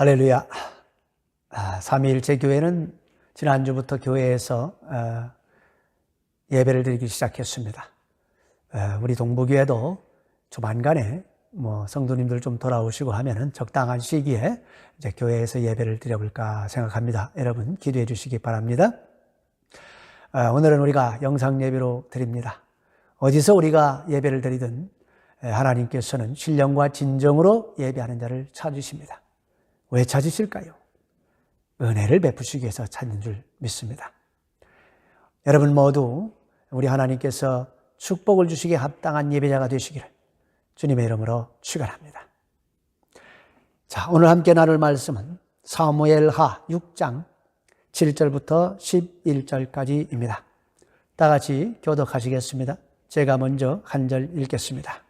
할렐루야. 삼위일체 교회는 지난주부터 교회에서 예배를 드리기 시작했습니다. 우리 동부교회도 조만간에 성도님들 좀 돌아오시고 하면은 적당한 시기에 이제 교회에서 예배를 드려볼까 생각합니다. 여러분 기도해 주시기 바랍니다. 오늘은 우리가 영상 예배로 드립니다. 어디서 우리가 예배를 드리든 하나님께서는 신령과 진정으로 예배하는 자를 찾으십니다. 왜 찾으실까요? 은혜를 베푸시기 위해서 찾는 줄 믿습니다. 여러분 모두 우리 하나님께서 축복을 주시기에 합당한 예배자가 되시기를 주님의 이름으로 축원합니다. 자, 오늘 함께 나눌 말씀은 사무엘하 6장 7절부터 11절까지입니다. 다 같이 교독하시겠습니다. 제가 먼저 한 절 읽겠습니다.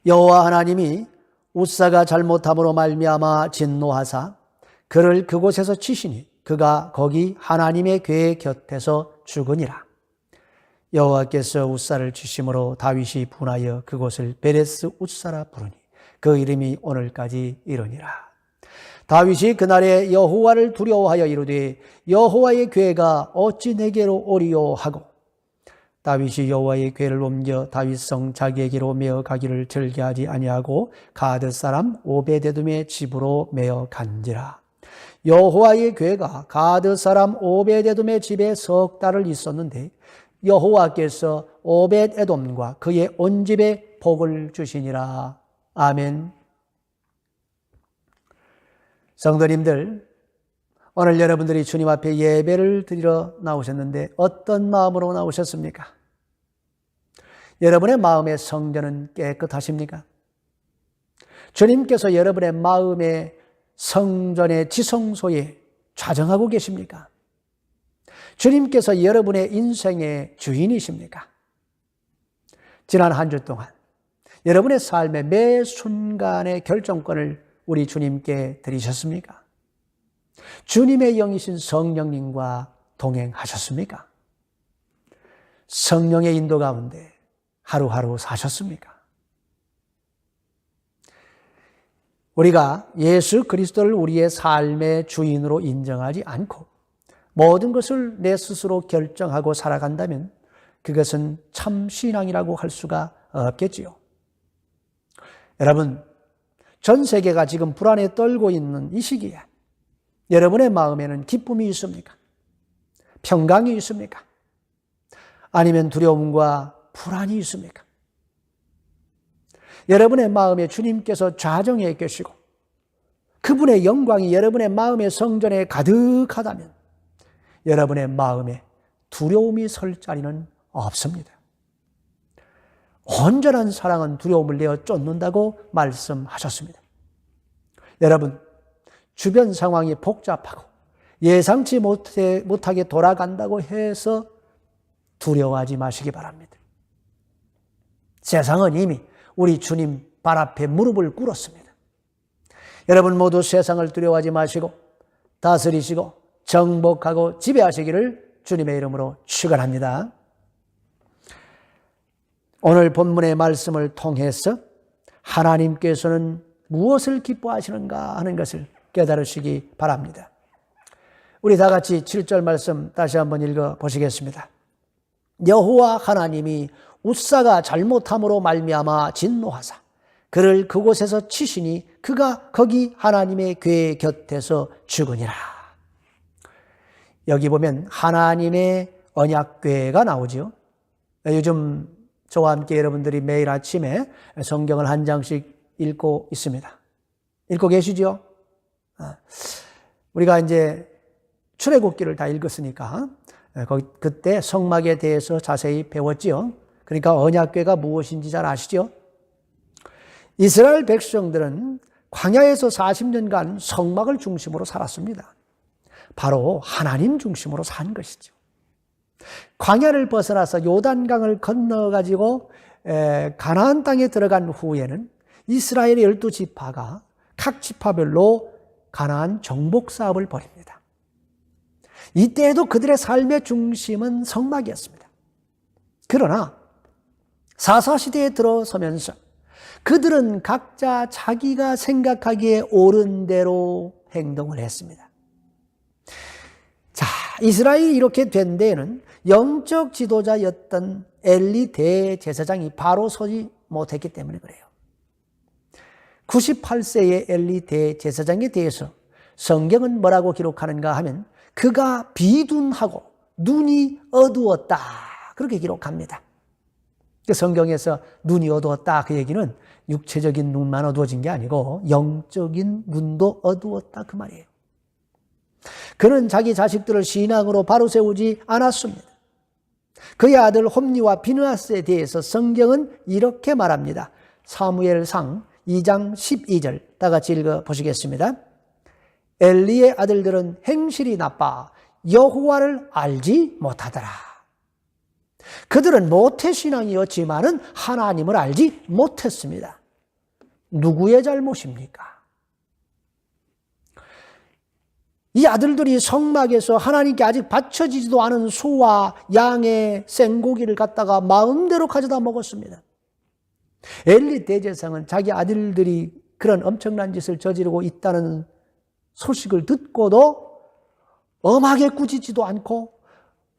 여호와 하나님이 웃사가 잘못함으로 말미암아 진노하사 그를 그곳에서 치시니 그가 거기 하나님의 궤 곁에서 죽으니라. 여호와께서 웃사를 치심으로 다윗이 분하여 그곳을 베레스 웃사라 부르니 그 이름이 오늘까지 이르니라. 다윗이 그날에 여호와를 두려워하여 이르되 여호와의 궤가 어찌 내게로 오리요 하고 다윗이 여호와의 궤를 옮겨 다윗성 자기에게로 메어 가기를 즐겨하지 아니하고 가드 사람 오베데돔의 집으로 메어 간지라. 여호와의 궤가 가드 사람 오베데돔의 집에 석 달을 있었는데 여호와께서 오벳에돔과 그의 온 집에 복을 주시니라. 아멘. 성도님들, 오늘 여러분들이 주님 앞에 예배를 드리러 나오셨는데 어떤 마음으로 나오셨습니까? 여러분의 마음의 성전은 깨끗하십니까? 주님께서 여러분의 마음의 성전의 지성소에 좌정하고 계십니까? 주님께서 여러분의 인생의 주인이십니까? 지난 한 주 동안 여러분의 삶의 매 순간의 결정권을 우리 주님께 드리셨습니까? 주님의 영이신 성령님과 동행하셨습니까? 성령의 인도 가운데 하루하루 사셨습니까? 우리가 예수 그리스도를 우리의 삶의 주인으로 인정하지 않고 모든 것을 내 스스로 결정하고 살아간다면 그것은 참 신앙이라고 할 수가 없겠지요. 여러분, 전 세계가 지금 불안에 떨고 있는 이 시기에 여러분의 마음에는 기쁨이 있습니까? 평강이 있습니까? 아니면 두려움과 불안이 있습니까? 여러분의 마음에 주님께서 좌정해 계시고 그분의 영광이 여러분의 마음의 성전에 가득하다면 여러분의 마음에 두려움이 설 자리는 없습니다. 온전한 사랑은 두려움을 내어 쫓는다고 말씀하셨습니다. 여러분, 주변 상황이 복잡하고 예상치 못하게 돌아간다고 해서 두려워하지 마시기 바랍니다. 세상은 이미 우리 주님 발 앞에 무릎을 꿇었습니다. 여러분 모두 세상을 두려워하지 마시고 다스리시고 정복하고 지배하시기를 주님의 이름으로 축원합니다. 오늘 본문의 말씀을 통해서 하나님께서는 무엇을 기뻐하시는가 하는 것을 깨달으시기 바랍니다. 우리 다 같이 7절 말씀 다시 한번 읽어 보시겠습니다. 여호와 하나님이 웃사가 잘못함으로 말미암아 진노하사 그를 그곳에서 치시니 그가 거기 하나님의 궤 곁에서 죽으니라. 여기 보면 하나님의 언약궤가 나오죠. 요즘 저와 함께 여러분들이 매일 아침에 성경을 한 장씩 읽고 있습니다. 읽고 계시죠? 우리가 이제 출애굽기를 다 읽었으니까 그때 성막에 대해서 자세히 배웠지요. 그러니까 언약궤가 무엇인지 잘 아시죠? 이스라엘 백성들은 광야에서 40년간 성막을 중심으로 살았습니다. 바로 하나님 중심으로 산 것이죠. 광야를 벗어나서 요단강을 건너가지고 가나안 땅에 들어간 후에는 이스라엘의 12지파가 각 지파별로 가나안 정복 사업을 벌입니다. 이때에도 그들의 삶의 중심은 성막이었습니다. 그러나 사사시대에 들어서면서 그들은 각자 자기가 생각하기에 옳은 대로 행동을 했습니다. 자, 이스라엘이 이렇게 된 데에는 영적 지도자였던 엘리 대제사장이 바로 서지 못했기 때문에 그래요. 98세의 엘리 대제사장에 대해서 성경은 뭐라고 기록하는가 하면 그가 비둔하고 눈이 어두웠다, 그렇게 기록합니다. 성경에서 눈이 어두웠다, 그 얘기는 육체적인 눈만 어두워진 게 아니고 영적인 눈도 어두웠다, 그 말이에요. 그는 자기 자식들을 신앙으로 바로 세우지 않았습니다. 그의 아들 홈니와 비느하스에 대해서 성경은 이렇게 말합니다. 사무엘상 2장 12절 다 같이 읽어보시겠습니다. 엘리의 아들들은 행실이 나빠 여호와를 알지 못하더라. 그들은 모태신앙이었지만은 하나님을 알지 못했습니다. 누구의 잘못입니까? 이 아들들이 성막에서 하나님께 아직 바쳐지지도 않은 소와 양의 생고기를 갖다가 마음대로 가져다 먹었습니다. 엘리 대제사장은 자기 아들들이 그런 엄청난 짓을 저지르고 있다는 소식을 듣고도 엄하게 꾸짖지도 않고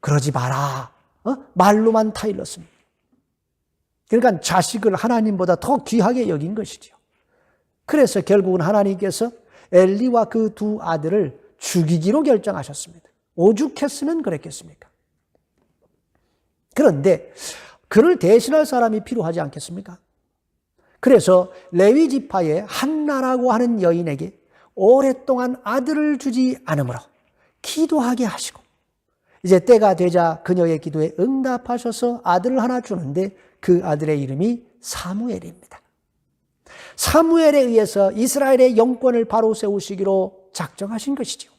그러지 마라, 말로만 타일렀습니다. 그러니까 자식을 하나님보다 더 귀하게 여긴 것이죠. 그래서 결국은 하나님께서 엘리와 그 두 아들을 죽이기로 결정하셨습니다. 오죽했으면 그랬겠습니까? 그런데 그를 대신할 사람이 필요하지 않겠습니까? 그래서 레위 지파의 한나라고 하는 여인에게 오랫동안 아들을 주지 않으므로 기도하게 하시고 이제 때가 되자 그녀의 기도에 응답하셔서 아들을 하나 주는데 그 아들의 이름이 사무엘입니다. 사무엘에 의해서 이스라엘의 영권을 바로 세우시기로 작정하신 것이죠.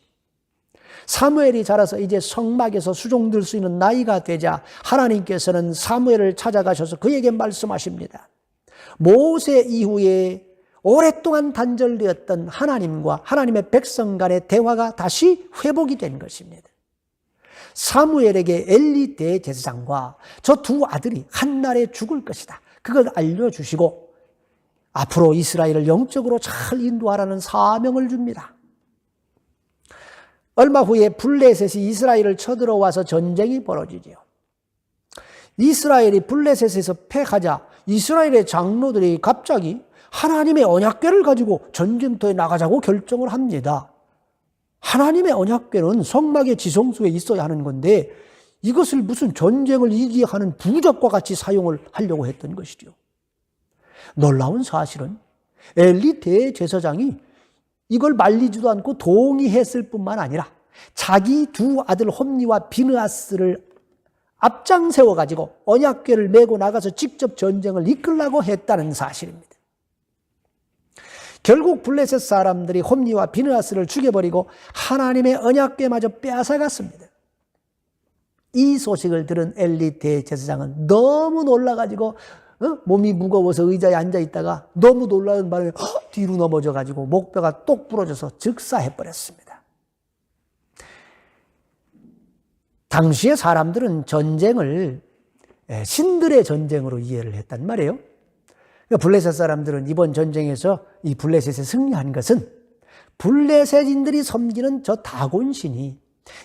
사무엘이 자라서 이제 성막에서 수종들 수 있는 나이가 되자 하나님께서는 사무엘을 찾아가셔서 그에게 말씀하십니다. 모세 이후에 오랫동안 단절되었던 하나님과 하나님의 백성 간의 대화가 다시 회복이 된 것입니다. 사무엘에게 엘리 대제사장과 저 두 아들이 한날에 죽을 것이다, 그걸 알려주시고 앞으로 이스라엘을 영적으로 잘 인도하라는 사명을 줍니다. 얼마 후에 블레셋이 이스라엘을 쳐들어와서 전쟁이 벌어지죠. 이스라엘이 블레셋에서 패하자 이스라엘의 장로들이 갑자기 하나님의 언약궤를 가지고 전쟁터에 나가자고 결정을 합니다. 하나님의 언약궤는 성막의 지성소에 있어야 하는 건데 이것을 무슨 전쟁을 이기게 하는 부적과 같이 사용을 하려고 했던 것이죠. 놀라운 사실은 엘리 대제사장이 이걸 말리지도 않고 동의했을 뿐만 아니라 자기 두 아들 홈니와 비느하스를 앞장 세워가지고 언약궤를 메고 나가서 직접 전쟁을 이끌라고 했다는 사실입니다. 결국 블레셋 사람들이 홈니와 비느하스를 죽여버리고 하나님의 언약궤마저 빼앗아갔습니다. 이 소식을 들은 엘리 대제사장은 너무 놀라가지고 몸이 무거워서 의자에 앉아있다가 너무 놀라는 바람에 뒤로 넘어져가지고 목뼈가 똑 부러져서 즉사해버렸습니다. 당시의 사람들은 전쟁을 신들의 전쟁으로 이해를 했단 말이에요. 블레셋 사람들은 이번 전쟁에서 이 블레셋에 승리한 것은 블레셋인들이 섬기는 저 다곤 신이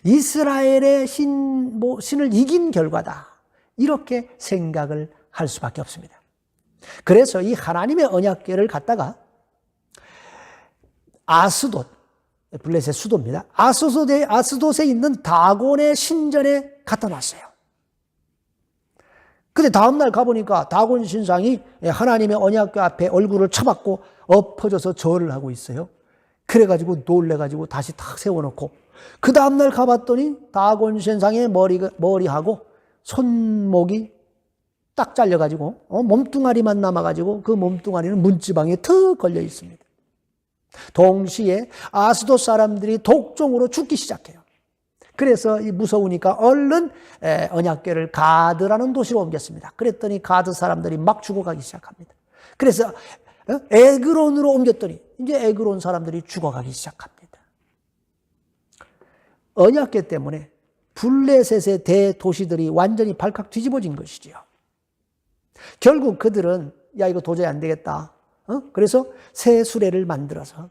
이스라엘의 신을 이긴 결과다, 이렇게 생각을 할 수밖에 없습니다. 그래서 이 하나님의 언약궤를 갖다가 아스돗, 블레셋 수도입니다. 아스돗에 있는 다곤의 신전에 갖다 놨어요. 근데 다음날 가보니까 다곤 신상이 하나님의 언약궤 앞에 얼굴을 쳐박고 엎어져서 절을 하고 있어요. 그래가지고 놀래가지고 다시 탁 세워놓고 그 다음날 가봤더니 다곤 신상의 머리하고 손목이 딱 잘려가지고 몸뚱아리만 남아가지고 그 몸뚱아리는 문지방에 턱 걸려 있습니다. 동시에 아스돗 사람들이 독종으로 죽기 시작해요. 그래서 무서우니까 얼른 언약궤를 가드라는 도시로 옮겼습니다. 그랬더니 가드 사람들이 막 죽어가기 시작합니다. 그래서 에그론으로 옮겼더니 이제 에그론 사람들이 죽어가기 시작합니다. 언약궤 때문에 블레셋의 대도시들이 완전히 발칵 뒤집어진 것이지요. 결국 그들은 야, 이거 도저히 안 되겠다. 그래서 새 수레를 만들어서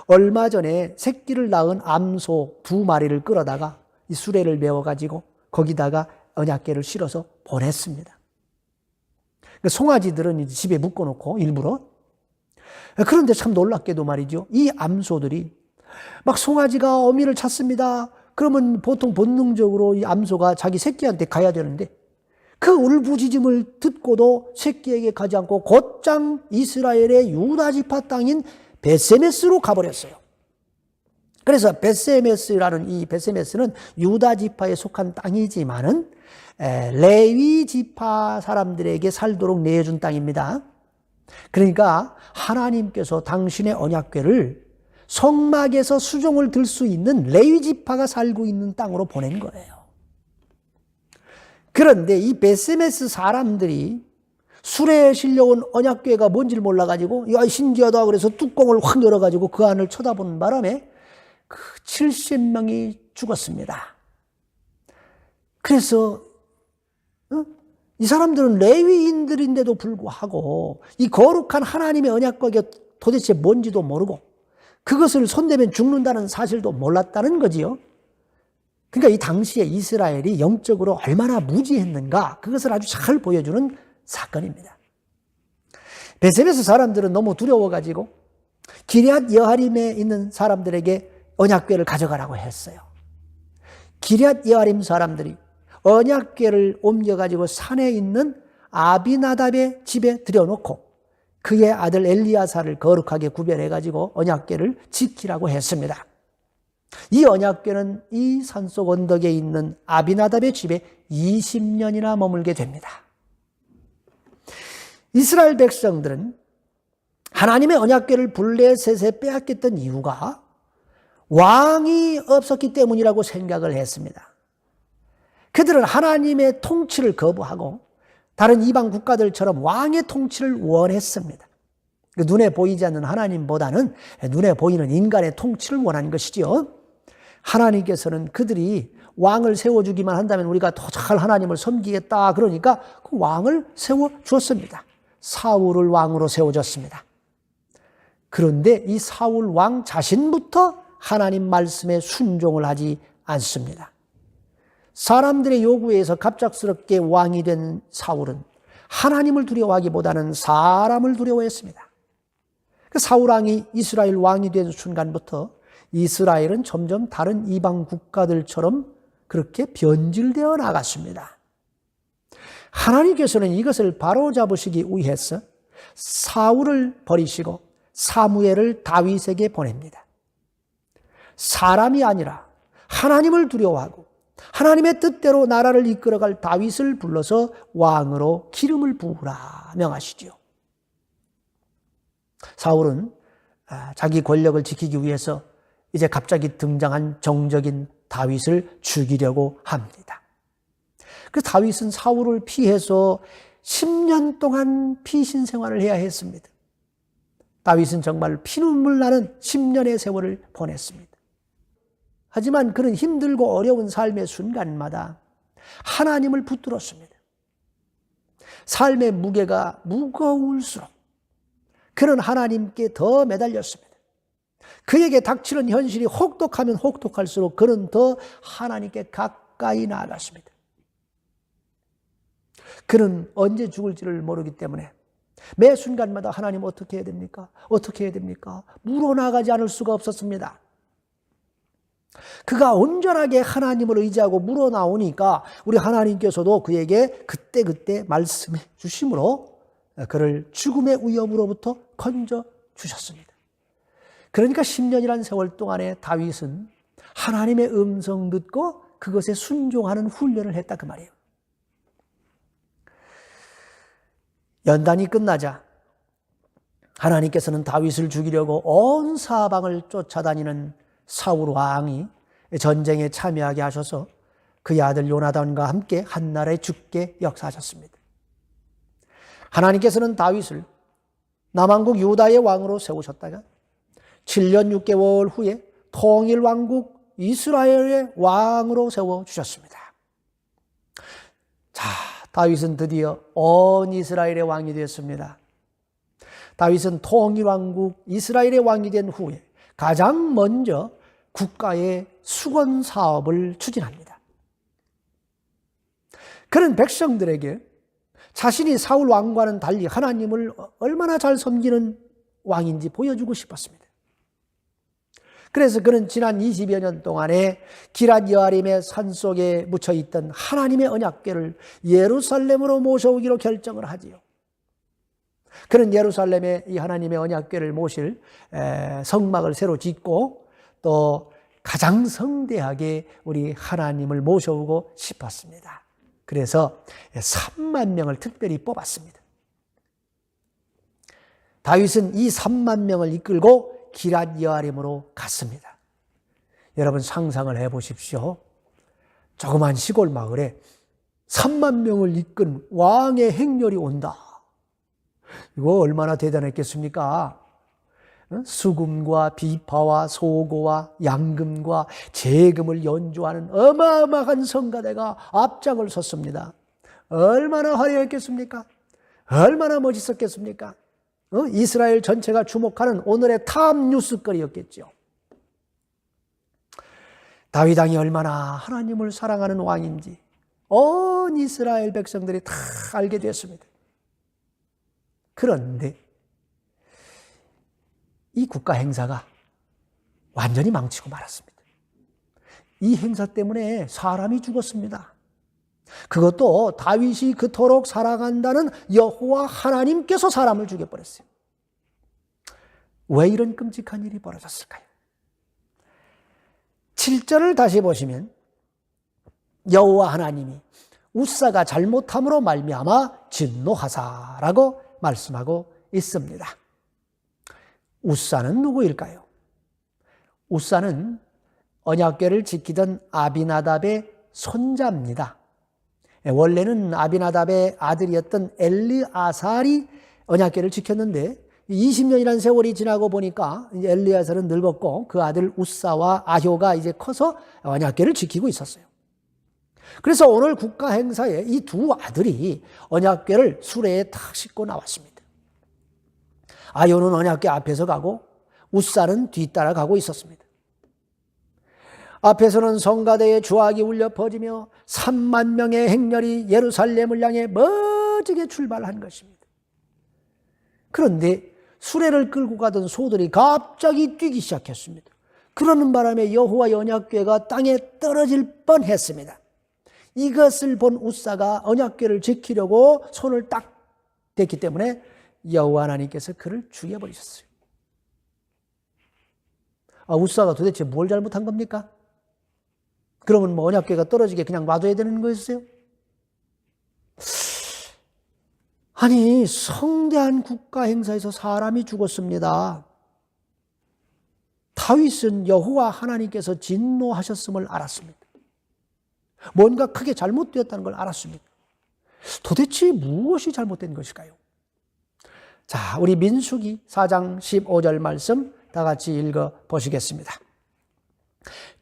얼마 전에 새끼를 낳은 암소 2마리를 끌어다가 이 수레를 메워가지고 거기다가 언약궤를 실어서 보냈습니다. 송아지들은 이제 집에 묶어놓고 일부러. 그런데 참 놀랍게도 말이죠. 이 암소들이 막 송아지가 어미를 찾습니다. 그러면 보통 본능적으로 이 암소가 자기 새끼한테 가야 되는데 그 울부짖음을 듣고도 새끼에게 가지 않고 곧장 이스라엘의 유다 지파 땅인 베세메스로 가버렸어요. 그래서 베세메스라는 이 베세메스는 유다 지파에 속한 땅이지만은 레위 지파 사람들에게 살도록 내준 땅입니다. 그러니까 하나님께서 당신의 언약궤를 성막에서 수종을 들 수 있는 레위 지파가 살고 있는 땅으로 보낸 거예요. 그런데 이 베세메스 사람들이 수레에 실려온 언약궤가 뭔지를 몰라가지고 야, 신기하다 그래서 뚜껑을 확 열어가지고 그 안을 쳐다보는 바람에 그 70명이 죽었습니다. 그래서 이 사람들은 레위인들인데도 불구하고 이 거룩한 하나님의 언약궤가 도대체 뭔지도 모르고 그것을 손대면 죽는다는 사실도 몰랐다는 거지요. 그러니까 이 당시에 이스라엘이 영적으로 얼마나 무지했는가 그것을 아주 잘 보여주는 사건입니다. 베세메스 사람들은 너무 두려워가지고 기럇 여아림에 있는 사람들에게 언약궤를 가져가라고 했어요. 기럇 여아림 사람들이 언약궤를 옮겨가지고 산에 있는 아비나답의 집에 들여놓고 그의 아들 엘리야사를 거룩하게 구별해가지고 언약궤를 지키라고 했습니다. 이 언약궤는 이 산속 언덕에 있는 아비나답의 집에 20년이나 머물게 됩니다. 이스라엘 백성들은 하나님의 언약궤를 블레셋에 빼앗겼던 이유가 왕이 없었기 때문이라고 생각을 했습니다. 그들은 하나님의 통치를 거부하고 다른 이방 국가들처럼 왕의 통치를 원했습니다. 눈에 보이지 않는 하나님보다는 눈에 보이는 인간의 통치를 원한 것이죠. 하나님께서는 그들이 왕을 세워주기만 한다면 우리가 더 잘 하나님을 섬기겠다 그러니까 그 왕을 세워주었습니다. 사울을 왕으로 세워줬습니다. 그런데 이 사울 왕 자신부터 하나님 말씀에 순종을 하지 않습니다. 사람들의 요구에 의해서 갑작스럽게 왕이 된 사울은 하나님을 두려워하기보다는 사람을 두려워했습니다. 그 사울 왕이 이스라엘 왕이 된 순간부터 이스라엘은 점점 다른 이방 국가들처럼 그렇게 변질되어 나갔습니다. 하나님께서는 이것을 바로잡으시기 위해서 사울을 버리시고 사무엘을 다윗에게 보냅니다. 사람이 아니라 하나님을 두려워하고 하나님의 뜻대로 나라를 이끌어갈 다윗을 불러서 왕으로 기름을 부으라 명하시죠. 사울은 자기 권력을 지키기 위해서 이제 갑자기 등장한 정적인 다윗을 죽이려고 합니다. 그 다윗은 사울을 피해서 10년 동안 피신 생활을 해야 했습니다. 다윗은 정말 피눈물 나는 10년의 세월을 보냈습니다. 하지만 그런 힘들고 어려운 삶의 순간마다 하나님을 붙들었습니다. 삶의 무게가 무거울수록 그는 하나님께 더 매달렸습니다. 그에게 닥치는 현실이 혹독하면 혹독할수록 그는 더 하나님께 가까이 나아갔습니다. 그는 언제 죽을지를 모르기 때문에 매 순간마다 하나님 어떻게 해야 됩니까? 어떻게 해야 됩니까? 물어나가지 않을 수가 없었습니다. 그가 온전하게 하나님을 의지하고 물어나오니까 우리 하나님께서도 그에게 그때그때 말씀해 주심으로 그를 죽음의 위협으로부터 건져 주셨습니다. 그러니까 10년이라는 세월 동안에 다윗은 하나님의 음성 듣고 그것에 순종하는 훈련을 했다 그 말이에요. 연단이 끝나자 하나님께서는 다윗을 죽이려고 온 사방을 쫓아다니는 사울 왕이 전쟁에 참여하게 하셔서 그의 아들 요나단과 함께 한나라에 죽게 역사하셨습니다. 하나님께서는 다윗을 남왕국 유다의 왕으로 세우셨다가 7년 6개월 후에 통일왕국 이스라엘의 왕으로 세워주셨습니다. 자, 다윗은 드디어 온 이스라엘의 왕이 되었습니다. 다윗은 통일왕국 이스라엘의 왕이 된 후에 가장 먼저 국가의 수건 사업을 추진합니다. 그는 백성들에게 자신이 사울 왕과는 달리 하나님을 얼마나 잘 섬기는 왕인지 보여주고 싶었습니다. 그래서 그는 지난 20여 년 동안에 기럇 여아림의 산속에 묻혀있던 하나님의 언약궤를 예루살렘으로 모셔오기로 결정을 하지요. 그는 예루살렘에 이 하나님의 언약궤를 모실 성막을 새로 짓고 또 가장 성대하게 우리 하나님을 모셔오고 싶었습니다. 그래서 3만 명을 특별히 뽑았습니다. 다윗은 이 3만 명을 이끌고 기럇 여아림으로 갔습니다. 여러분 상상을 해보십시오. 조그만 시골 마을에 3만 명을 이끈 왕의 행렬이 온다. 이거 얼마나 대단했겠습니까? 수금과 비파와 소고와 양금과 재금을 연주하는 어마어마한 성가대가 앞장을 섰습니다. 얼마나 화려했겠습니까? 얼마나 멋있었겠습니까? 이스라엘 전체가 주목하는 오늘의 탑 뉴스거리였겠죠. 다윗 왕이 얼마나 하나님을 사랑하는 왕인지 온 이스라엘 백성들이 다 알게 되었습니다. 그런데 이 국가 행사가 완전히 망치고 말았습니다. 이 행사 때문에 사람이 죽었습니다. 그것도 다윗이 그토록 사랑한다는 여호와 하나님께서 사람을 죽여버렸어요. 왜 이런 끔찍한 일이 벌어졌을까요? 7절을 다시 보시면 여호와 하나님이 우사가 잘못함으로 말미암아 진노하사라고 말씀하고 있습니다. 우사는 누구일까요? 우사는 언약궤를 지키던 아비나답의 손자입니다. 원래는 아비나답의 아들이었던 엘르아살이 언약궤를 지켰는데 20년이라는 세월이 지나고 보니까 이제 엘르아살은 늙었고 그 아들 우사와 아효가 이제 커서 언약궤를 지키고 있었어요. 그래서 오늘 국가 행사에 이 두 아들이 언약궤를 수레에 탁 싣고 나왔습니다. 아효는 언약궤 앞에서 가고 우사는 뒤따라 가고 있었습니다. 앞에서는 성가대의 주악이 울려 퍼지며 3만 명의 행렬이 예루살렘을 향해 멋지게 출발한 것입니다. 그런데 수레를 끌고 가던 소들이 갑자기 뛰기 시작했습니다. 그러는 바람에 여호와의 언약궤가 땅에 떨어질 뻔했습니다. 이것을 본 우사가 언약궤를 지키려고 손을 딱 댔기 때문에 여호와 하나님께서 그를 죽여버리셨어요. 우사가 도대체 뭘 잘못한 겁니까? 그러면 뭐 언약궤가 떨어지게 그냥 놔둬야 되는 거였어요? 아니, 성대한 국가 행사에서 사람이 죽었습니다. 다윗은 여호와 하나님께서 진노하셨음을 알았습니다. 뭔가 크게 잘못되었다는 걸 알았습니다. 도대체 무엇이 잘못된 것일까요? 자, 우리 민수기 4장 15절 말씀 다 같이 읽어 보시겠습니다.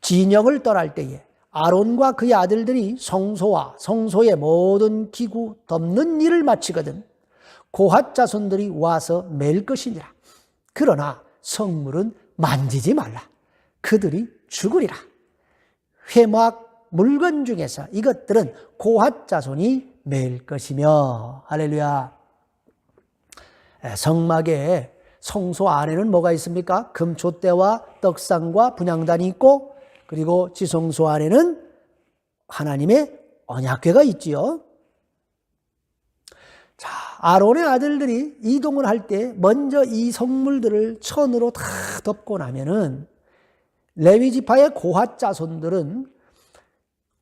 진영을 떠날 때에 아론과 그의 아들들이 성소와 성소의 모든 기구 덮는 일을 마치거든 고핫 자손들이 와서 맬 것이니라. 그러나 성물은 만지지 말라. 그들이 죽으리라. 회막 물건 중에서 이것들은 고핫 자손이 맬 것이며. 할렐루야. 성막의 성소 안에는 뭐가 있습니까? 금촛대와 떡상과 분향단이 있고 그리고 지성소 안에는 하나님의 언약궤가 있지요. 자, 아론의 아들들이 이동을 할 때 먼저 이 성물들을 천으로 다 덮고 나면은 레위 지파의 고핫 자손들은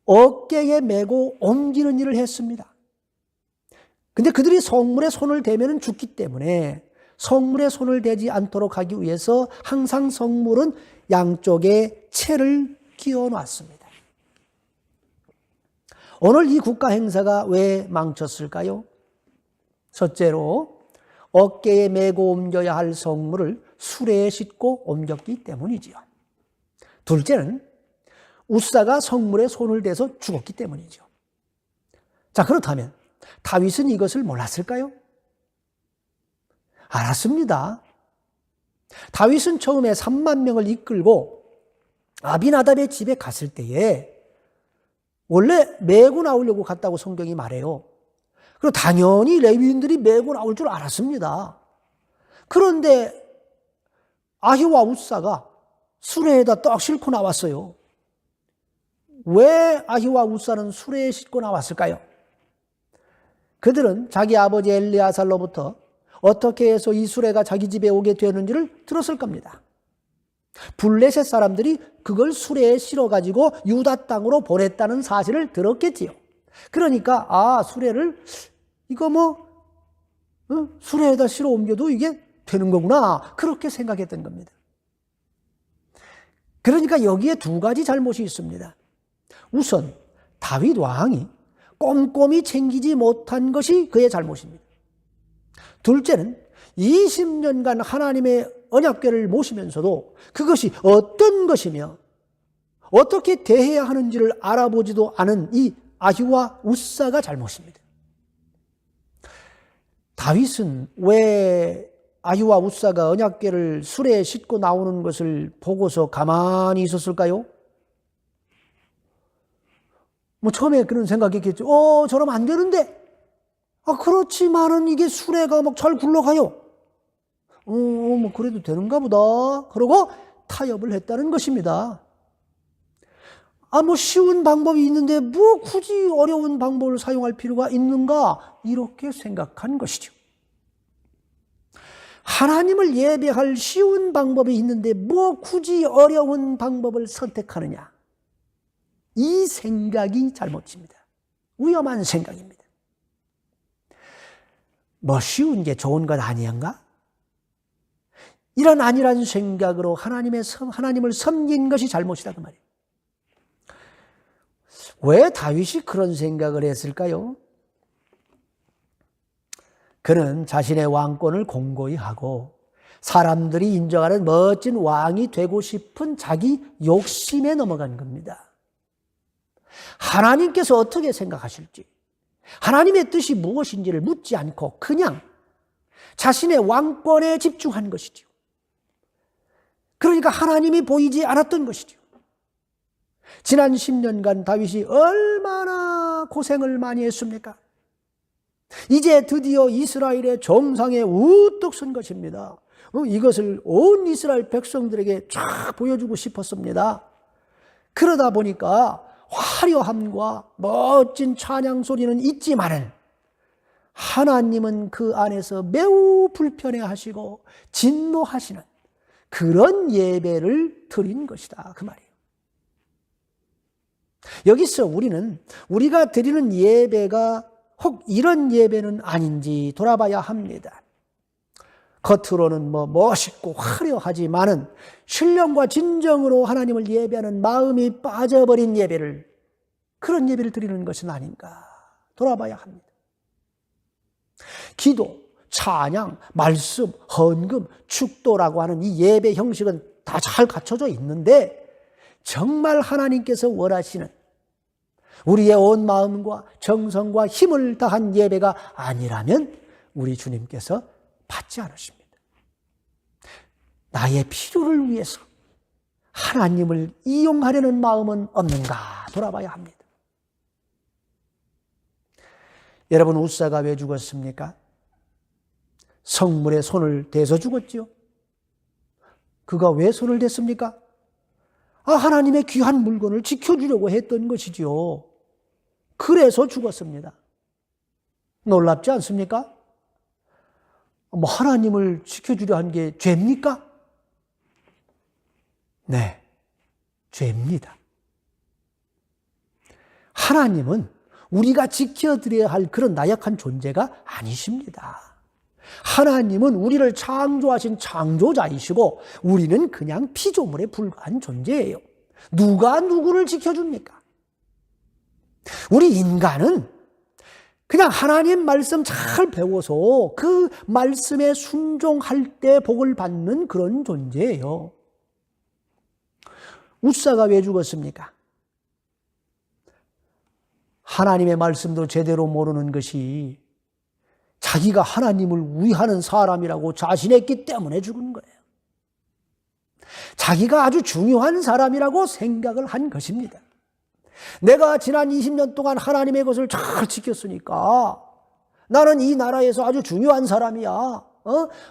어깨에 메고 옮기는 일을 했습니다. 근데 그들이 성물에 손을 대면은 죽기 때문에 성물에 손을 대지 않도록 하기 위해서 항상 성물은 양쪽에 채를 끼워 놨습니다. 오늘 이 국가 행사가 왜 망쳤을까요? 첫째로 어깨에 메고 옮겨야 할 성물을 수레에 싣고 옮겼기 때문이지요. 둘째는 우사가 성물에 손을 대서 죽었기 때문이죠. 자, 그렇다면 다윗은 이것을 몰랐을까요? 알았습니다. 다윗은 처음에 3만 명을 이끌고 아비나답의 집에 갔을 때에 원래 메고 나오려고 갔다고 성경이 말해요. 그리고 당연히 레위인들이 메고 나올 줄 알았습니다. 그런데 아히와 우사가 수레에다 떡 싣고 나왔어요. 왜 아히와 우사는 수레에 싣고 나왔을까요? 그들은 자기 아버지 엘리아살로부터 어떻게 해서 이 수레가 자기 집에 오게 되었는지를 들었을 겁니다. 블레셋 사람들이 그걸 수레에 실어가지고 유다 땅으로 보냈다는 사실을 들었겠지요. 그러니까 수레를 수레에다 실어 옮겨도 이게 되는 거구나, 그렇게 생각했던 겁니다. 그러니까 여기에 두 가지 잘못이 있습니다. 우선 다윗 왕이 꼼꼼히 챙기지 못한 것이 그의 잘못입니다. 둘째는 20년간 하나님의 언약궤를 모시면서도 그것이 어떤 것이며 어떻게 대해야 하는지를 알아보지도 않은 이 아히와 우사가 잘못입니다. 다윗은 왜 아히와 우사가 언약궤를 수레에 싣고 나오는 것을 보고서 가만히 있었을까요? 처음에 그런 생각했겠죠. 저러면 안 되는데. 그렇지만은 이게 수레가 막 잘 굴러가요. 그래도 되는가 보다. 그러고 타협을 했다는 것입니다. 쉬운 방법이 있는데 굳이 어려운 방법을 사용할 필요가 있는가? 이렇게 생각한 것이죠. 하나님을 예배할 쉬운 방법이 있는데 굳이 어려운 방법을 선택하느냐? 이 생각이 잘못입니다. 위험한 생각입니다. 쉬운 게 좋은 것 아니한가? 이런 아니란 생각으로 하나님을 섬긴 것이 잘못이다, 그 말이에요. 왜 다윗이 그런 생각을 했을까요? 그는 자신의 왕권을 공고히 하고 사람들이 인정하는 멋진 왕이 되고 싶은 자기 욕심에 넘어간 겁니다. 하나님께서 어떻게 생각하실지, 하나님의 뜻이 무엇인지를 묻지 않고 그냥 자신의 왕권에 집중한 것이죠. 그러니까 하나님이 보이지 않았던 것이죠. 지난 10년간 다윗이 얼마나 고생을 많이 했습니까? 이제 드디어 이스라엘의 정상에 우뚝 선 것입니다. 이것을 온 이스라엘 백성들에게 쫙 보여주고 싶었습니다. 그러다 보니까 화려함과 멋진 찬양 소리는 있지만은 하나님은 그 안에서 매우 불편해하시고 진노하시는 그런 예배를 드린 것이다, 그 말이에요. 여기서 우리가 드리는 예배가 혹 이런 예배는 아닌지 돌아봐야 합니다. 겉으로는 멋있고 화려하지만은 신령과 진정으로 하나님을 예배하는 마음이 빠져버린 그런 예배를 드리는 것은 아닌가 돌아봐야 합니다. 기도, 찬양, 말씀, 헌금, 축도라고 하는 이 예배 형식은 다 잘 갖춰져 있는데 정말 하나님께서 원하시는 우리의 온 마음과 정성과 힘을 다한 예배가 아니라면 우리 주님께서 받지 않으십니다. 나의 필요를 위해서 하나님을 이용하려는 마음은 없는가 돌아봐야 합니다. 여러분, 우사가 왜 죽었습니까? 성물에 손을 대서 죽었지요. 그가 왜 손을 댔습니까? 하나님의 귀한 물건을 지켜주려고 했던 것이지요. 그래서 죽었습니다. 놀랍지 않습니까? 하나님을 지켜주려 한 게 죄입니까? 네, 죄입니다. 하나님은 우리가 지켜드려야 할 그런 나약한 존재가 아니십니다. 하나님은 우리를 창조하신 창조자이시고 우리는 그냥 피조물에 불과한 존재예요. 누가 누구를 지켜줍니까? 우리 인간은 그냥 하나님 말씀 잘 배워서 그 말씀에 순종할 때 복을 받는 그런 존재예요. 우사가 왜 죽었습니까? 하나님의 말씀도 제대로 모르는 것이 자기가 하나님을 위하는 사람이라고 자신했기 때문에 죽은 거예요. 자기가 아주 중요한 사람이라고 생각을 한 것입니다. 내가 지난 20년 동안 하나님의 것을 잘 지켰으니까 나는 이 나라에서 아주 중요한 사람이야.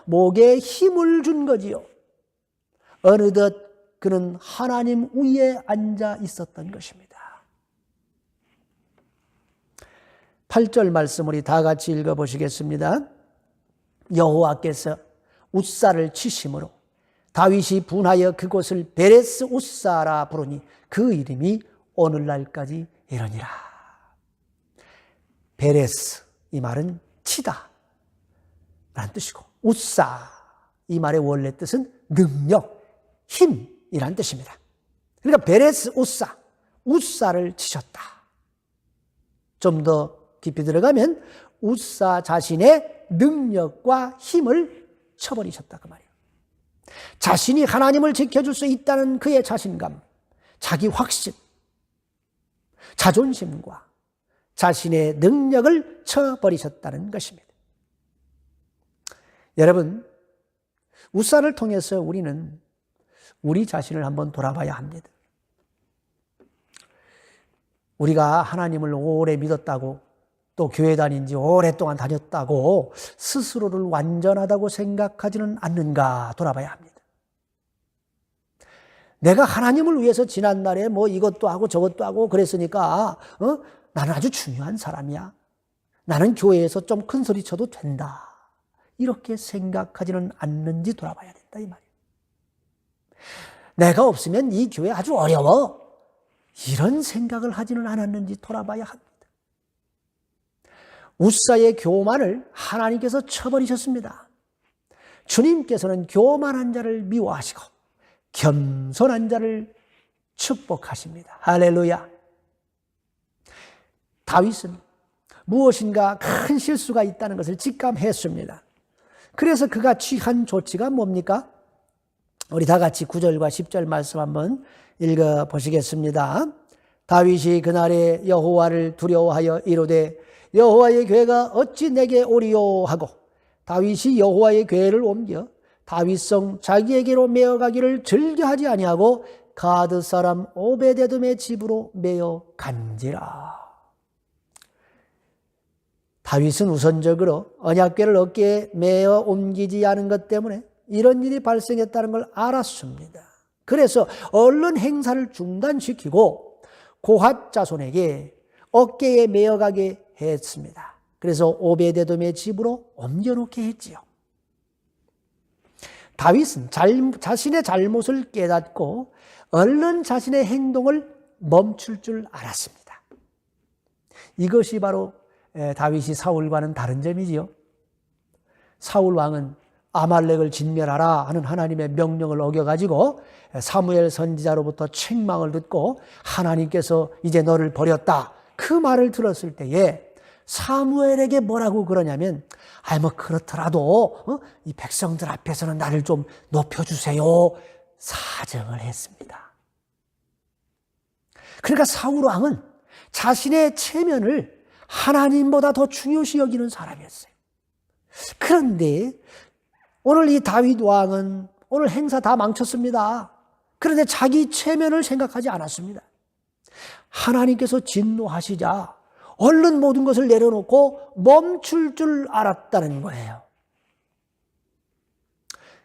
목에 힘을 준 거지요. 어느덧 그는 하나님 위에 앉아 있었던 것입니다. 8절 말씀 우리 다 같이 읽어보시겠습니다. 여호와께서 웃사를 치심으로 다윗이 분하여 그곳을 베레스 웃사라 부르니 그 이름이 오늘날까지 이르니라. 베레스, 이 말은 치다 라는 뜻이고, 웃사, 이 말의 원래 뜻은 능력, 힘이라는 뜻입니다. 그러니까 베레스 웃사, 웃사를 치셨다. 좀 더 깊이 들어가면 웃사 자신의 능력과 힘을 쳐버리셨다 그 말이에요. 자신이 하나님을 지켜줄 수 있다는 그의 자신감, 자기 확신, 자존심과 자신의 능력을 쳐버리셨다는 것입니다. 여러분, 웃사를 통해서 우리는 우리 자신을 한번 돌아봐야 합니다. 우리가 하나님을 오래 믿었다고, 또 교회 다닌 지 오랫동안 다녔다고 스스로를 완전하다고 생각하지는 않는가 돌아봐야 합니다. 내가 하나님을 위해서 지난날에 뭐 이것도 하고 저것도 하고 그랬으니까 나는 아주 중요한 사람이야. 나는 교회에서 좀 큰 소리 쳐도 된다. 이렇게 생각하지는 않는지 돌아봐야 된다 이 말이에요. 내가 없으면 이 교회 아주 어려워. 이런 생각을 하지는 않았는지 돌아봐야 합니다. 웃사의 교만을 하나님께서 쳐버리셨습니다. 주님께서는 교만한 자를 미워하시고 겸손한 자를 축복하십니다. 할렐루야. 다윗은 무엇인가 큰 실수가 있다는 것을 직감했습니다. 그래서 그가 취한 조치가 뭡니까? 우리 다 같이 9절과 10절 말씀 한번 읽어보시겠습니다. 다윗이 그날에 여호와를 두려워하여 이르되 여호와의 궤가 어찌 내게 오리요 하고 다윗이 여호와의 궤를 옮겨 다윗성 자기에게로 메어가기를 즐겨하지 아니하고 가드 사람 오베데돔의 집으로 메어 간지라. 다윗은 우선적으로 언약궤를 어깨에 메어 옮기지 않은 것 때문에 이런 일이 발생했다는 걸 알았습니다. 그래서 얼른 행사를 중단시키고 고핫 자손에게 어깨에 메어가게 했습니다. 그래서 오베데돔의 집으로 옮겨놓게 했지요. 다윗은 자신의 잘못을 깨닫고 얼른 자신의 행동을 멈출 줄 알았습니다. 이것이 바로 다윗이 사울과는 다른 점이지요. 사울 왕은 아말렉을 진멸하라 하는 하나님의 명령을 어겨가지고 사무엘 선지자로부터 책망을 듣고 하나님께서 이제 너를 버렸다 그 말을 들었을 때에 사무엘에게 뭐라고 그러냐면 뭐 그렇더라도 이 백성들 앞에서는 나를 좀 높여주세요 사정을 했습니다. 그러니까 사울 왕은 자신의 체면을 하나님보다 더 중요시 여기는 사람이었어요. 그런데 오늘 이 다윗 왕은 오늘 행사 다 망쳤습니다. 그런데 자기 체면을 생각하지 않았습니다. 하나님께서 진노하시자 얼른 모든 것을 내려놓고 멈출 줄 알았다는 거예요.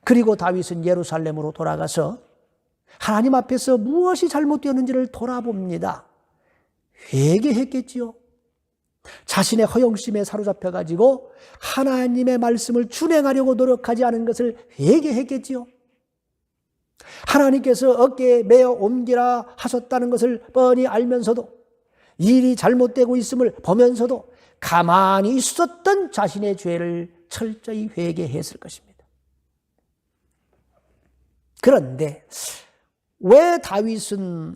그리고 다윗은 예루살렘으로 돌아가서 하나님 앞에서 무엇이 잘못되었는지를 돌아봅니다. 회개했겠지요. 자신의 허영심에 사로잡혀가지고 하나님의 말씀을 준행하려고 노력하지 않은 것을 회개했겠지요. 하나님께서 어깨에 메어 옮기라 하셨다는 것을 뻔히 알면서도 일이 잘못되고 있음을 보면서도 가만히 있었던 자신의 죄를 철저히 회개했을 것입니다. 그런데 왜 다윗은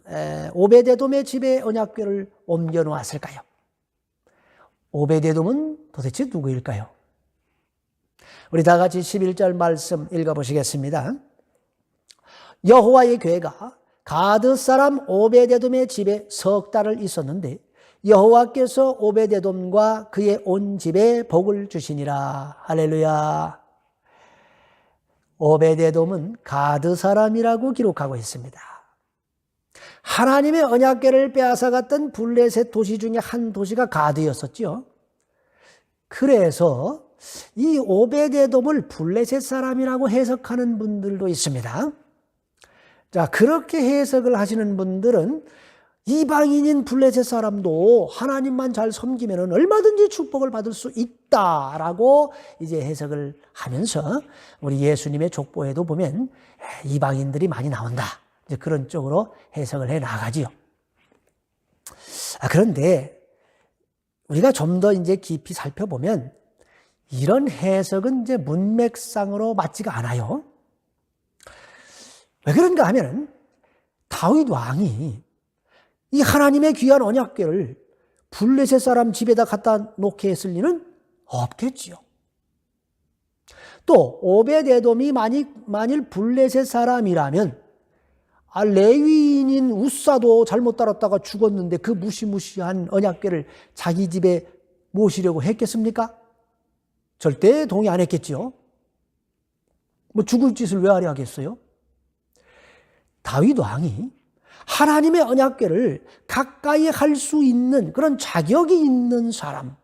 오베데돔의 집에 언약궤를 옮겨놓았을까요? 오베데돔은 도대체 누구일까요? 우리 다 같이 11절 말씀 읽어보시겠습니다. 여호와의 궤가 가드 사람 오베데돔의 집에 석 달을 있었는데 여호와께서 오벳에돔과 그의 온 집에 복을 주시니라. 할렐루야. 오벳에돔은 가드 사람이라고 기록하고 있습니다. 하나님의 언약궤를 빼앗아갔던 블레셋 도시 중에 한 도시가 가드였었죠. 그래서 이 오벳에돔을 블레셋 사람이라고 해석하는 분들도 있습니다. 자, 그렇게 해석을 하시는 분들은 이방인인 블레셋 사람도 하나님만 잘 섬기면 얼마든지 축복을 받을 수 있다라고 이제 해석을 하면서 우리 예수님의 족보에도 보면 이방인들이 많이 나온다. 이제 그런 쪽으로 해석을 해 나가지요. 그런데 우리가 좀 더 이제 깊이 살펴보면 이런 해석은 이제 문맥상으로 맞지가 않아요. 왜 그런가 하면 다윗 왕이 이 하나님의 귀한 언약궤를 블레셋 사람 집에다 갖다 놓게 했을 리는 없겠지요. 또 오벳에돔이 만일 블레셋 사람이라면 레위인인 우사도 잘못 따랐다가 죽었는데 그 무시무시한 언약궤를 자기 집에 모시려고 했겠습니까? 절대 동의 안 했겠지요. 뭐 죽을 짓을 왜 하려 하겠어요? 다윗 왕이 하나님의 언약궤를 가까이 할 수 있는 그런 자격이 있는 사람,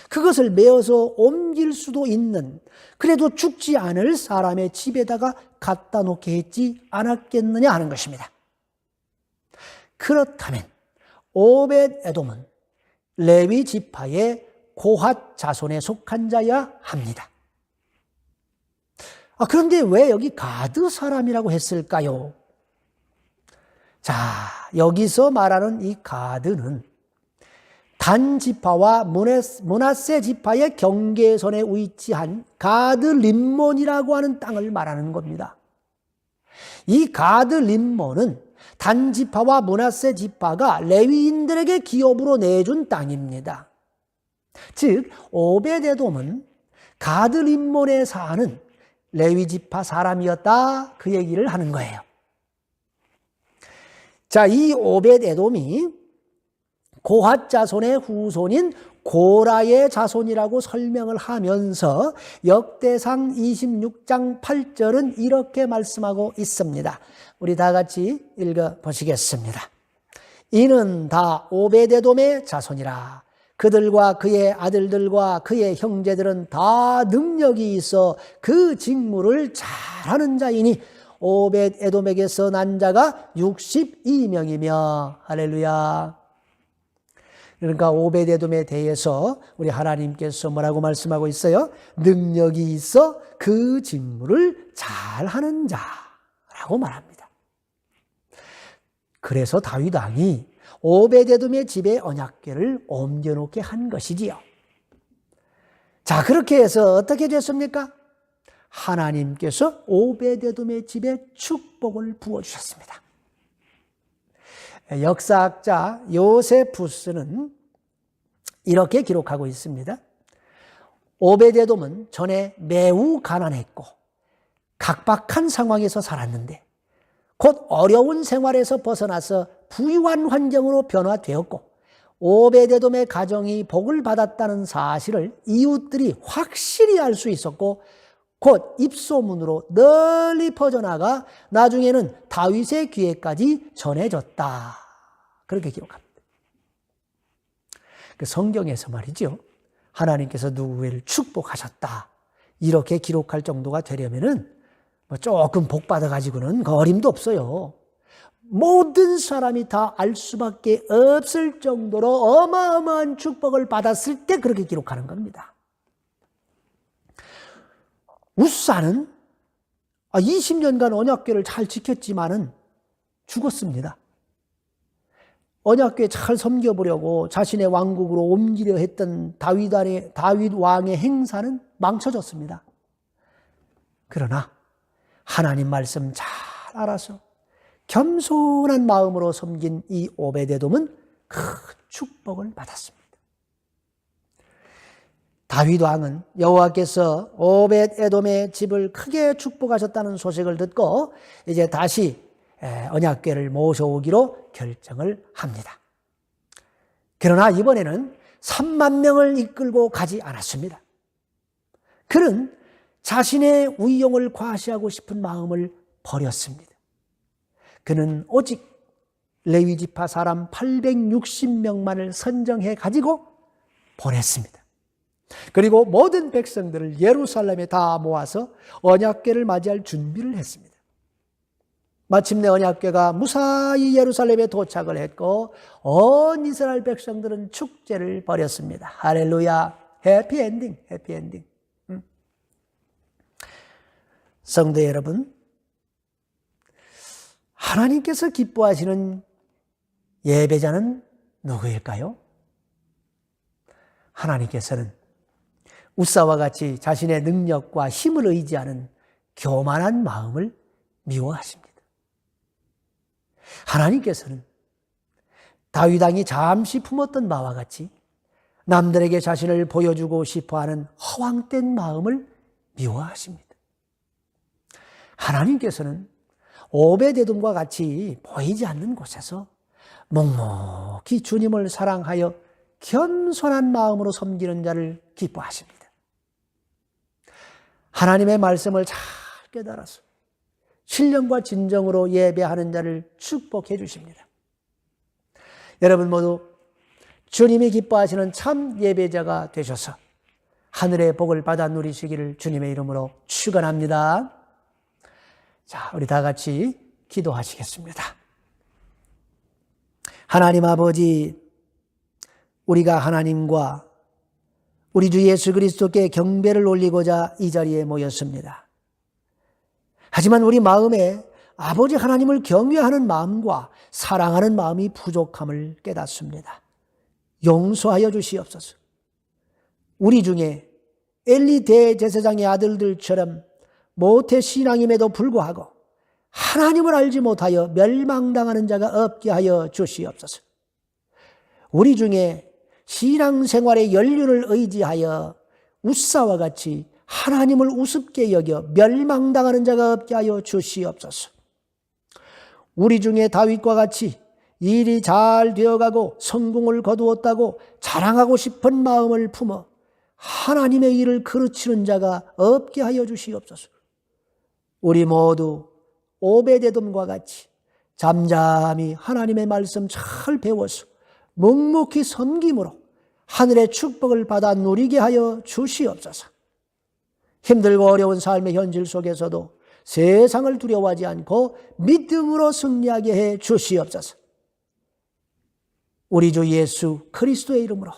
그것을 메어서 옮길 수도 있는, 그래도 죽지 않을 사람의 집에다가 갖다 놓게 했지 않았겠느냐 하는 것입니다. 그렇다면 오벳에돔은 레위 지파의 고핫 자손에 속한 자야 합니다. 그런데 왜 여기 가드 사람이라고 했을까요? 자, 여기서 말하는 이 가드는 단 지파와 므낫세 지파의 경계선에 위치한 가드 림몬이라고 하는 땅을 말하는 겁니다. 이 가드 림몬은 단 지파와 므낫세 지파가 레위인들에게 기업으로 내준 땅입니다. 즉 오벳에돔은 가드 림몬에 사는 레위 지파 사람이었다, 그 얘기를 하는 거예요. 자, 이 오벳에돔이 고핫 자손의 후손인 고라의 자손이라고 설명을 하면서 역대상 26장 8절은 이렇게 말씀하고 있습니다. 우리 다 같이 읽어보시겠습니다. 이는 다 오벳에돔의 자손이라. 그들과 그의 아들들과 그의 형제들은 다 능력이 있어 그 직무를 잘하는 자이니 오벳에돔에게서 난 자가 62명이며 할렐루야. 그러니까 오벳에돔에 대해서 우리 하나님께서 뭐라고 말씀하고 있어요? 능력이 있어 그 직무를 잘하는 자라고 말합니다. 그래서 다윗 왕이 오벳에돔의 집에 언약궤를 옮겨놓게 한 것이지요. 자, 그렇게 해서 어떻게 됐습니까? 하나님께서 오벳에돔의 집에 축복을 부어주셨습니다. 역사학자 요세푸스는 이렇게 기록하고 있습니다. 오벳에돔은 전에 매우 가난했고 각박한 상황에서 살았는데 곧 어려운 생활에서 벗어나서 부유한 환경으로 변화되었고 오벳에돔의 가정이 복을 받았다는 사실을 이웃들이 확실히 알 수 있었고 곧 입소문으로 널리 퍼져나가 나중에는 다윗의 귀에까지 전해졌다. 그렇게 기록합니다. 그 성경에서 말이죠. 하나님께서 누구를 축복하셨다. 이렇게 기록할 정도가 되려면은 조금 복 받아가지고는 어림도 없어요. 모든 사람이 다 알 수밖에 없을 정도로 어마어마한 축복을 받았을 때 그렇게 기록하는 겁니다. 우사는 20년간 언약궤를 잘 지켰지만은 죽었습니다. 언약궤 잘 섬겨보려고 자신의 왕국으로 옮기려 했던 다윗 왕의 행사는 망쳐졌습니다. 그러나 하나님 말씀 잘 알아서 겸손한 마음으로 섬긴 이 오벳에돔은 큰 축복을 받았습니다. 다윗 왕은 여호와께서 오벳에돔의 집을 크게 축복하셨다는 소식을 듣고 이제 다시 언약궤를 모셔오기로 결정을 합니다. 그러나 이번에는 3만 명을 이끌고 가지 않았습니다. 그는 자신의 위용을 과시하고 싶은 마음을 버렸습니다. 그는 오직 레위 지파 사람 860명만을 선정해 가지고 보냈습니다. 그리고 모든 백성들을 예루살렘에 다 모아서 언약궤를 맞이할 준비를 했습니다. 마침내 언약궤가 무사히 예루살렘에 도착을 했고 온 이스라엘 백성들은 축제를 벌였습니다. 할렐루야. 해피엔딩, 해피엔딩. 성도 여러분, 하나님께서 기뻐하시는 예배자는 누구일까요? 하나님께서는 우사와 같이 자신의 능력과 힘을 의지하는 교만한 마음을 미워하십니다. 하나님께서는 다윗 왕이 잠시 품었던 바와 같이 남들에게 자신을 보여주고 싶어하는 허황된 마음을 미워하십니다. 하나님께서는 오베데돔과 같이 보이지 않는 곳에서 묵묵히 주님을 사랑하여 겸손한 마음으로 섬기는 자를 기뻐하십니다. 하나님의 말씀을 잘 깨달아서 신령과 진정으로 예배하는 자를 축복해 주십니다. 여러분 모두 주님이 기뻐하시는 참 예배자가 되셔서 하늘의 복을 받아 누리시기를 주님의 이름으로 축원합니다. 자, 우리 다 같이 기도하시겠습니다. 하나님 아버지, 우리가 하나님과 우리 주 예수 그리스도께 경배를 올리고자 이 자리에 모였습니다. 하지만 우리 마음에 아버지 하나님을 경외하는 마음과 사랑하는 마음이 부족함을 깨닫습니다. 용서하여 주시옵소서. 우리 중에 엘리 대제사장의 아들들처럼 모태 신앙임에도 불구하고 하나님을 알지 못하여 멸망당하는 자가 없게 하여 주시옵소서. 우리 중에 신앙생활의 연륜을 의지하여 웃사와 같이 하나님을 우습게 여겨 멸망당하는 자가 없게 하여 주시옵소서. 우리 중에 다윗과 같이 일이 잘 되어가고 성공을 거두었다고 자랑하고 싶은 마음을 품어 하나님의 일을 그르치는 자가 없게 하여 주시옵소서. 우리 모두 오베데돔과 같이 잠잠히 하나님의 말씀 잘 배워서 묵묵히 섬김으로 하늘의 축복을 받아 누리게 하여 주시옵소서. 힘들고 어려운 삶의 현실 속에서도 세상을 두려워하지 않고 믿음으로 승리하게 해 주시옵소서. 우리 주 예수 그리스도의 이름으로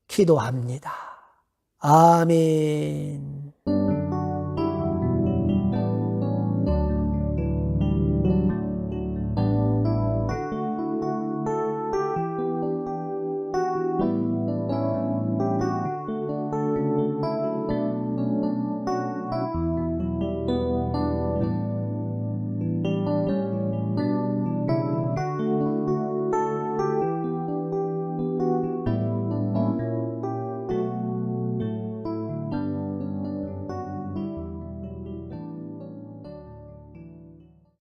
기도합니다. 아멘.